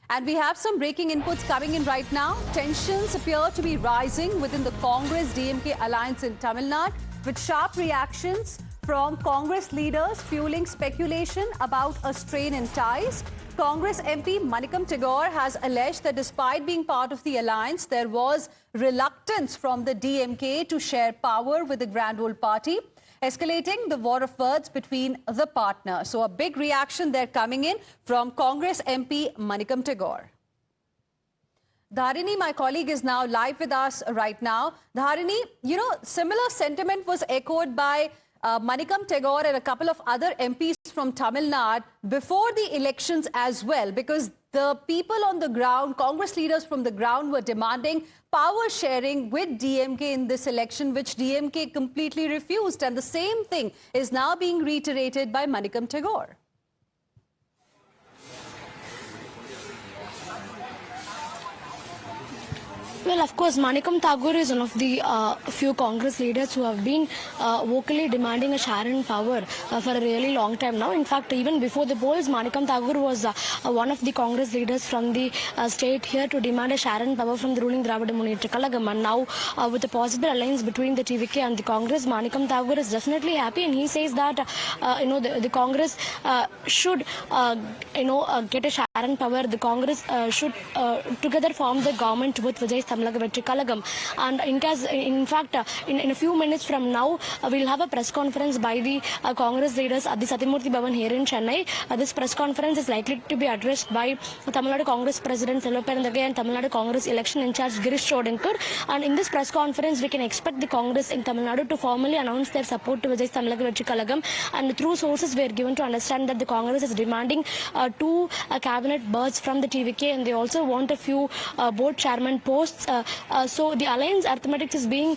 And we have some breaking inputs coming in right now. Tensions appear to be rising within the Congress-DMK alliance in Tamil Nadu, with sharp reactions from Congress leaders fueling speculation about a strain in ties. Congress MP Manikam Tagore has alleged that despite being part of the alliance, there was reluctance from the DMK to share power with the Grand Old Party, escalating the war of words between the partners. So a big reaction there coming in from Congress MP Manikam Tagore. Dharini, my colleague, is now live with us right now. Dharini, similar sentiment was echoed by Manikam Tagore and a couple of other MPs from Tamil Nadu before the elections as well, because the people on the ground, Congress leaders from the ground, were demanding power sharing with DMK in this election, which DMK completely refused. And the same thing is now being reiterated by Manikam Tagore. Well, of course, Manikam Tagore is one of the few Congress leaders who have been vocally demanding a share in power for a really long time now. In fact, even before the polls, Manikam Tagore was one of the Congress leaders from the state here to demand a share in power from the ruling Dravida Munnetra Kalagam. And now, with the possible alliance between the TVK and the Congress, Manikam Tagore is definitely happy, and he says that the Congress should get a share in power. The Congress should together form the government with Vijay Kalagam. And in fact, in a few minutes from now, we'll have a press conference by the Congress leaders at the Satyamurthy Bhavan here in Chennai. This press conference is likely to be addressed by Tamil Nadu Congress President Selvaperunthagai and Tamil Nadu Congress election in charge Girish Chodinkar. And in this press conference, we can expect the Congress in Tamil Nadu to formally announce their support to Vijay Kalagam. And through sources, we are given to understand that the Congress is demanding two cabinet berths from the TVK, and they also want a few board chairman posts. So the alliance arithmetic is being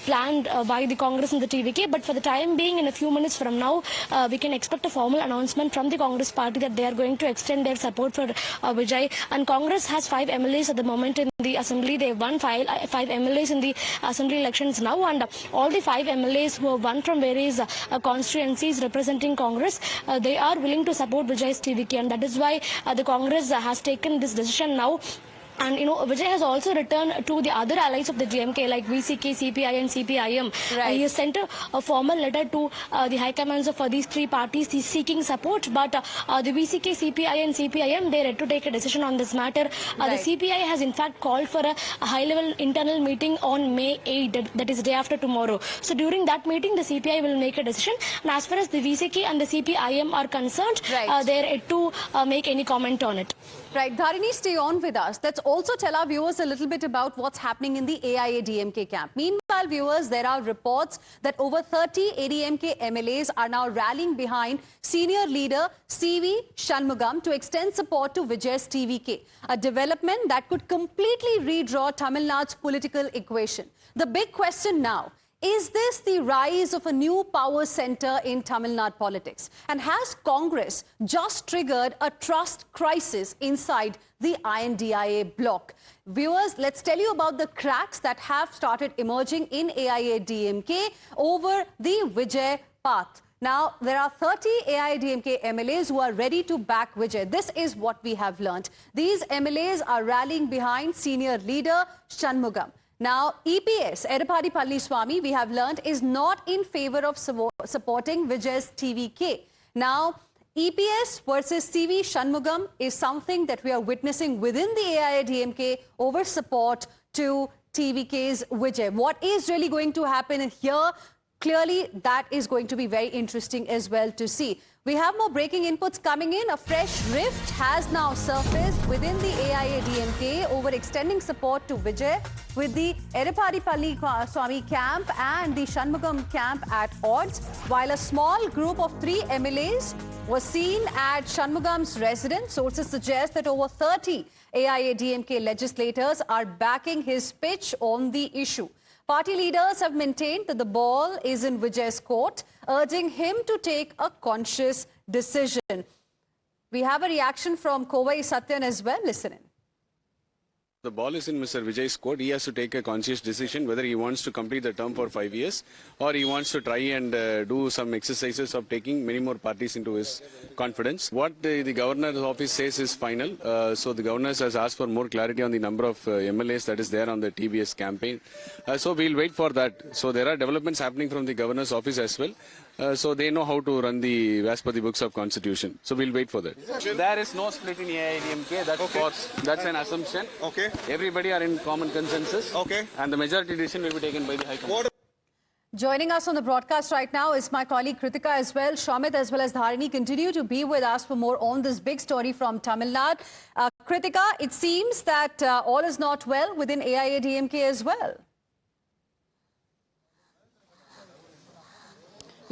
planned by the Congress and the TVK, but for the time being, in a few minutes from now, we can expect a formal announcement from the Congress party that they are going to extend their support for Vijay. And Congress has 5 MLAs at the moment in the assembly. They have won 5 MLAs in the assembly elections now, and all the 5 MLAs who have won from various constituencies representing Congress, they are willing to support Vijay's TVK, and that is why the Congress has taken this decision now. And Vijay has also returned to the other allies of the DMK like VCK, CPI and CPIM. Right. He has sent a formal letter to the high commands of these 3 parties. He's seeking support, but the VCK, CPI and CPIM, they're yet to take a decision on this matter. Right. The CPI has in fact called for a high-level internal meeting on May 8, that is day after tomorrow. So during that meeting, the CPI will make a decision. And as far as the VCK and the CPIM are concerned, right, they're yet to make any comment on it. Right. Dharini, stay on with us. Let's also tell our viewers a little bit about what's happening in the AIA-DMK camp. Meanwhile, viewers, there are reports that over 30 ADMK MLAs are now rallying behind senior leader CV Shanmugam to extend support to Vijay's TVK, a development that could completely redraw Tamil Nadu's political equation. The big question now: is this the rise of a new power center in Tamil Nadu politics? And has Congress just triggered a trust crisis inside the INDIA bloc? Viewers, let's tell you about the cracks that have started emerging in AIA-DMK over the Vijay path. Now, there are 30 AIA-DMK MLAs who are ready to back Vijay. This is what we have learnt. These MLAs are rallying behind senior leader Shanmugam. Now, EPS, Edappadi Palaniswamy, we have learnt, is not in favor of supporting Vijay's TVK. Now, EPS versus CV Shanmugam is something that we are witnessing within the AIA-DMK over support to TVK's Vijay. What is really going to happen here? Clearly, that is going to be very interesting as well to see. We have more breaking inputs coming in. A fresh rift has now surfaced within the AIA-DMK over extending support to Vijay, with the Edappadi Palaniswamy camp and the Shanmugam camp at odds, while a small group of 3 MLAs was seen at Shanmugam's residence. Sources suggest that over 30 AIA-DMK legislators are backing his pitch on the issue. Party leaders have maintained that the ball is in Vijay's court, urging him to take a conscious decision. We have a reaction from Kovai Satyan as well. Listen in. The ball is in Mr. Vijay's court. He has to take a conscious decision whether he wants to complete the term for 5 years or he wants to try and do some exercises of taking many more parties into his confidence. What the governor's office says is final. So the governor has asked for more clarity on the number of MLAs that is there on the TBS campaign. So we'll wait for that. So there are developments happening from the governor's office as well. So they know how to run as per the books of constitution. So we'll wait for that. There is no split in AIADMK. That's false. That's an assumption. Okay. Everybody are in common consensus. Okay. And the majority decision will be taken by the High Command. Joining us on the broadcast right now is my colleague Kritika as well. Shamit as well as Dharini continue to be with us for more on this big story from Tamil Nadu. Kritika, it seems that all is not well within AIADMK as well.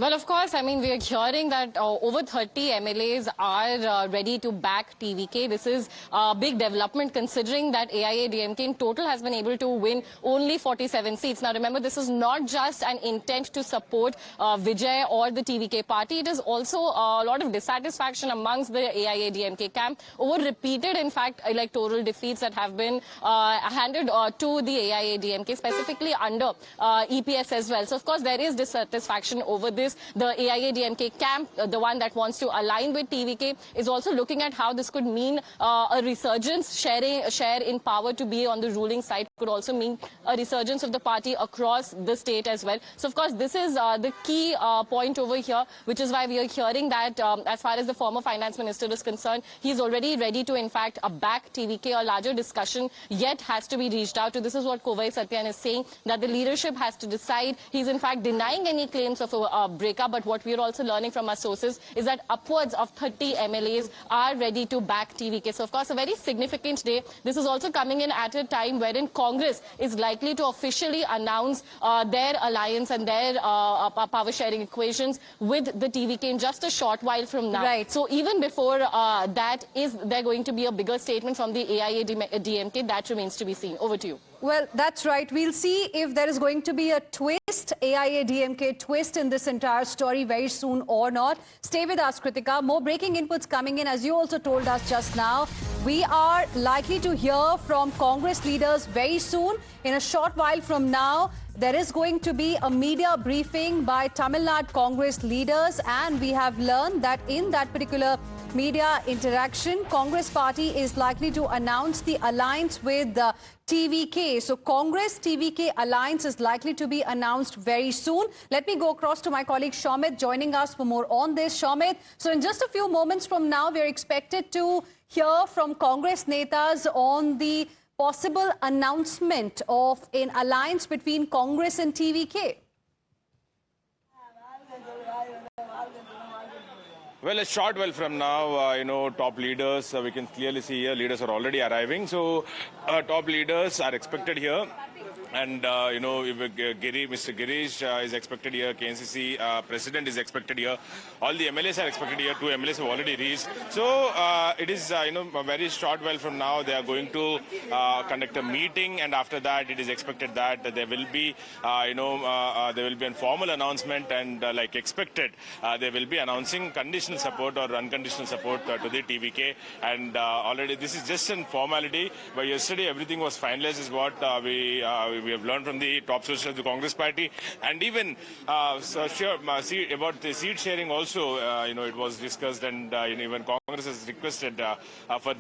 Well, of course, I mean, we are hearing that over 30 MLAs are ready to back TVK. This is a big development considering that AIADMK in total has been able to win only 47 seats. Now, remember, this is not just an intent to support Vijay or the TVK party. It is also a lot of dissatisfaction amongst the AIADMK camp over repeated, in fact, electoral defeats that have been handed to the AIADMK, specifically under EPS as well. So, of course, there is dissatisfaction over this. The AIADMK camp, the one that wants to align with TVK, is also looking at how this could mean a resurgence, share in power to be on the ruling side could also mean a resurgence of the party across the state as well. So, of course, this is the key point over here, which is why we are hearing that as far as the former finance minister is concerned, he's already ready to, in fact, back TVK. A larger discussion yet has to be reached out to. This is what Kovai Satyan is saying, that the leadership has to decide. He's, in fact, denying any claims of a breakup, but what we're also learning from our sources is that upwards of 30 MLAs are ready to back TVK. So, of course, a very significant day. This is also coming in at a time wherein Congress is likely to officially announce their alliance and their power sharing equations with the TVK in just a short while from now. Right. So, even before that, is there going to be a bigger statement from the AIADMK? That remains to be seen. Over to you. Well, that's right. We'll see if there is going to be a twist, AIADMK twist in this entire story very soon or not. Stay with us, Kritika. More breaking inputs coming in, as you also told us just now. We are likely to hear from Congress leaders very soon. In a short while from now, there is going to be a media briefing by Tamil Nadu Congress leaders, and we have learned that in that particular media interaction, Congress party is likely to announce the alliance with the TVK. So Congress-TVK alliance is likely to be announced very soon. Let me go across to my colleague Shamit joining us for more on this. Shamit, so in just a few moments from now, we're expected to hear from Congress netas on the possible announcement of an alliance between Congress and TVK. Well, a short while from now, top leaders, we can clearly see here, leaders are already arriving. So, top leaders are expected here. And, Mr. Girish is expected here. KNCC president is expected here. All the MLAs are expected here. 2 MLAs have already reached. So, it is, a very short while from now, they are going to conduct a meeting. And after that, it is expected that there will be, there will be a formal announcement. And like expected, they will be announcing conditional support or unconditional support to the TVK. And already, this is just a formality. But yesterday, everything was finalized is what we have learned from the top sources of the Congress party, and even about the seat sharing also, it was discussed, and even Congress has requested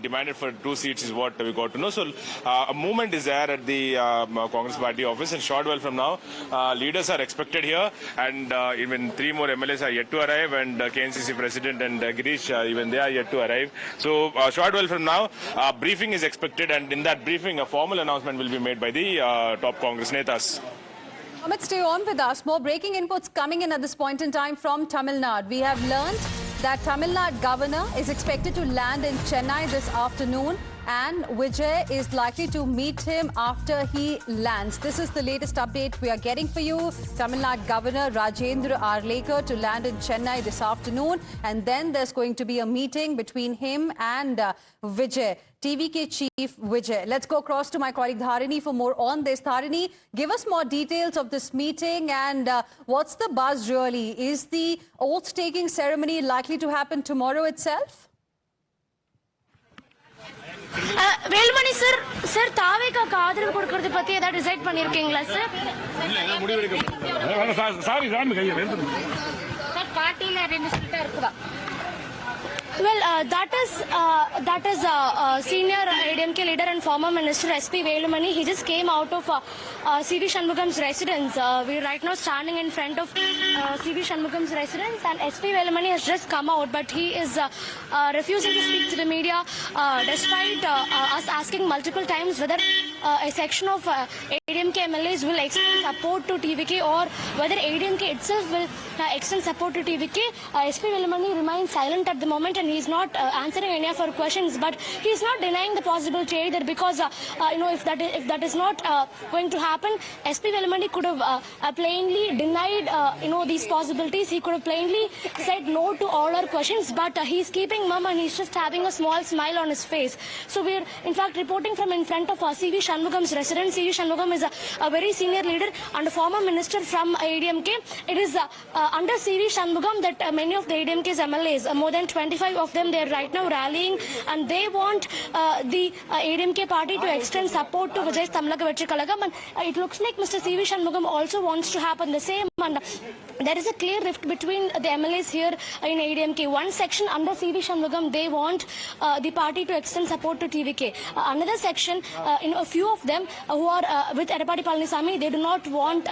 demanded for 2 seats is what we got to know. So a movement is there at the Congress party office, and short while from now, leaders are expected here, and even 3 more MLAs are yet to arrive, and KNCC president and Girish, even they are yet to arrive. So short while from now, briefing is expected, and in that briefing, a formal announcement will be made by the top Congress netas. Amit, stay on with us. More breaking inputs coming in at this point in time from Tamil Nadu. We have learned that Tamil Nadu governor is expected to land in Chennai this afternoon, and Vijay is likely to meet him after he lands. This is the latest update we are getting for you. Tamil Nadu Governor Rajendra Arlekar to land in Chennai this afternoon, and then there's going to be a meeting between him and Vijay, TVK chief Vijay. Let's go across to my colleague Dharini for more on this. Dharini, give us more details of this meeting and what's the buzz really? Is the oath-taking ceremony likely to happen tomorrow itself? Velmani sir, sir தாவேக்காக்கு ஆதரவு கொடுக்கறது பத்தி ஏதாவது decide பண்ணிருக்கீங்களா sir? Sir பார்ட்டில ரெண்டு சீட்டா இருக்குதா? Well, that is senior ADMK leader and former minister SP Velumani. He just came out of CV Shanmugam's residence. We're right now standing in front of CV Shanmugam's residence, and SP Velumani has just come out, but he is refusing to speak to the media, despite us asking multiple times whether a section of ADMK MLAs will extend support to TVK, or whether ADMK itself will extend support to TVK. SP Velumani remains silent at the moment, and he's not answering any of our questions, but he's not denying the possibility either, because if that is not going to happen, SP Velumani could have plainly denied these possibilities. He could have plainly said no to all our questions, but he's keeping mum, and he's just having a small smile on his face. So we're in fact reporting from in front of CV Shanmugam's residence. CV Shanmugam is a very senior leader and a former minister from ADMK. It is under CV Shanmugam that many of the ADMK's MLAs, more than 25 of them, they are right now rallying, and they want the ADMK party to extend support to Vijay Tamilaka Vetri Kalagam, and it looks like Mr. CV Shanmugam also wants to happen the same, and there is a clear rift between the MLAs here in ADMK. One section under CV Shanmugam, they want the party to extend support to TVK. Another section, a few of them who are with Edappadi Palaniswamy, they do not want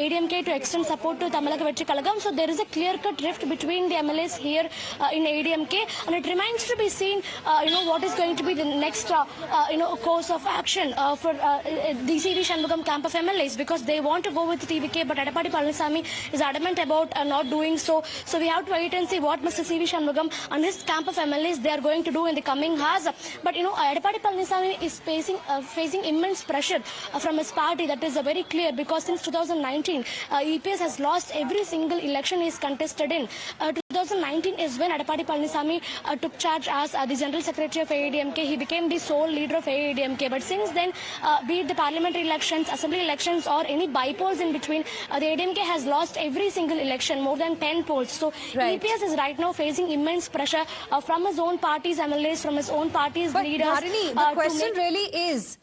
ADMK to extend support to Tamilaka Vetri Kalagam. So there is a clear-cut rift between the MLAs here in ADMK, and it remains to be seen, what is going to be the next, course of action for the CV Shanmugam camp of MLAs, because they want to go with TVK, but Edappadi Palaniswamy is adamant about not doing so. So we have to wait and see what Mr. CV Shanmugam and his camp of MLAs they are going to do in the coming hours. But Edappadi Palaniswamy is facing immense pressure from his party. That is very clear, because since 2019, EPS has lost every single election he is contested in. 2019 is when Edappadi Palaniswamy took charge as the General Secretary of AIADMK. He became the sole leader of AIADMK. But since then, be it the parliamentary elections, assembly elections, or any by-polls in between, the AIADMK has lost every single election, more than 10 polls. So Right. EPS is right now facing immense pressure from his own party's MLAs, from his own party's But leaders. Dharini, the question really is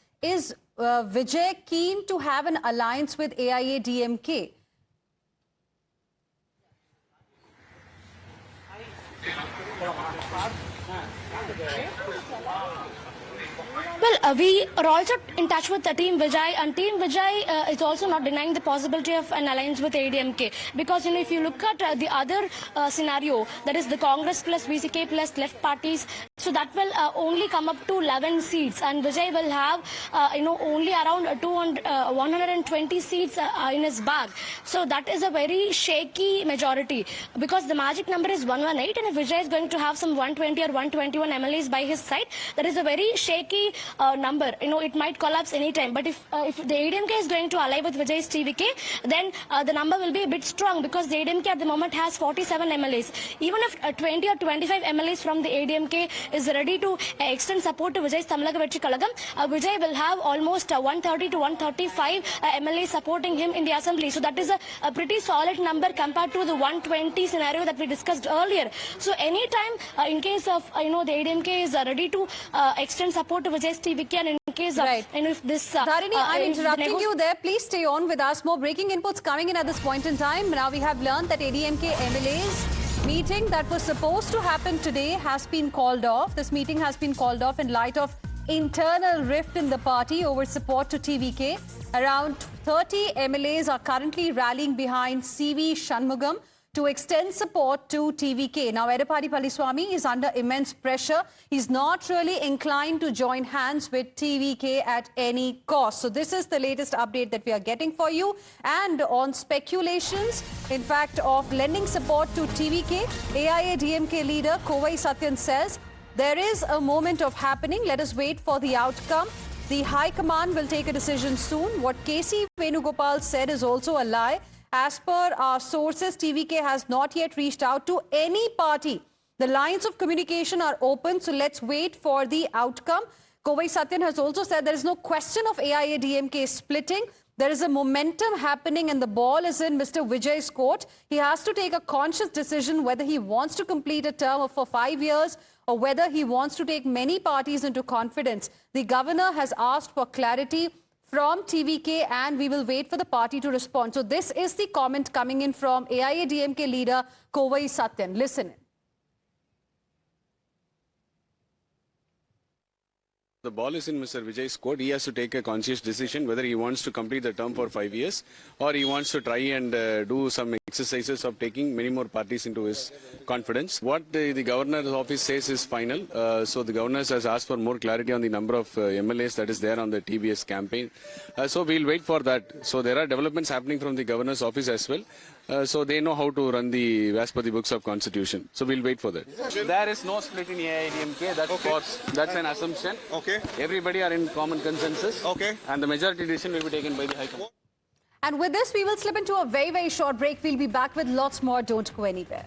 Vijay keen to have an alliance with AIADMK? Well, we are also in touch with the Team Vijay, and Team Vijay is also not denying the possibility of an alliance with ADMK, because if you look at the other scenario, that is the Congress plus VCK plus left parties, so that will only come up to 11 seats, and Vijay will have only around 120 seats in his bag. So that is a very shaky majority, because the magic number is 118, and if Vijay is going to have some 120 or 121 MLAs by his side, that is a very shaky number. It might collapse anytime. But if the ADMK is going to ally with Vijay's TVK, then the number will be a bit strong, because the ADMK at the moment has 47 MLAs. Even if 20 or 25 MLAs from the ADMK is ready to extend support to Vijay's Tamilaka Vetri Kalagam, Vijay will have almost 130 to 135 MLAs supporting him in the assembly. So that is a pretty solid number compared to the 120 scenario that we discussed earlier. So anytime, in case of the ADMK is ready to extend support to Vijay's TVK, and in case Right. if this Dharini, I'm if the interrupting you there. Please stay on with us. More breaking inputs coming in at this point in time. Now we have learned that ADMK MLAs meeting that was supposed to happen today has been called off. This meeting has been called off in light of internal rift in the party over support to TVK. Around 30 MLAs are currently rallying behind CV Shanmugam to extend support to TVK. Now, Edappadi Palaniswamy is under immense pressure. He's not really inclined to join hands with TVK at any cost. So this is the latest update that we are getting for you. And on speculations, in fact, of lending support to TVK, AIADMK leader Kovai Satyan says, there is a moment of happening. Let us wait for the outcome. The High Command will take a decision soon. What KC Venugopal said is also a lie. As per our sources, TVK has not yet reached out to any party. The lines of communication are open, so let's wait for the outcome. Kovai Satyan has also said there is no question of AIADMK splitting. There is a momentum happening and the ball is in Mr. Vijay's court. He has to take a conscious decision whether he wants to complete a term for 5 years or whether he wants to take many parties into confidence. The governor has asked for clarity from TVK, and we will wait for the party to respond. So this is the comment coming in from AIADMK leader Kovai Satyan. Listen in. The ball is in Mr. Vijay's court. He has to take a conscious decision whether he wants to complete the term for 5 years or he wants to try and do some exercises of taking many more parties into his confidence. What the governor's office says is final. So the governor has asked for more clarity on the number of MLAs that is there on the TBS campaign. So we'll wait for that. So there are developments happening from the governor's office as well. So they know how to run the as per the books of constitution. So we'll wait for that. There is no split in AIADMK. That's false. That's an assumption. Okay. Everybody are in common consensus. Okay. And the majority decision will be taken by the High Command. And with this, we will slip into a very, very short break. We'll be back with lots more. Don't go anywhere.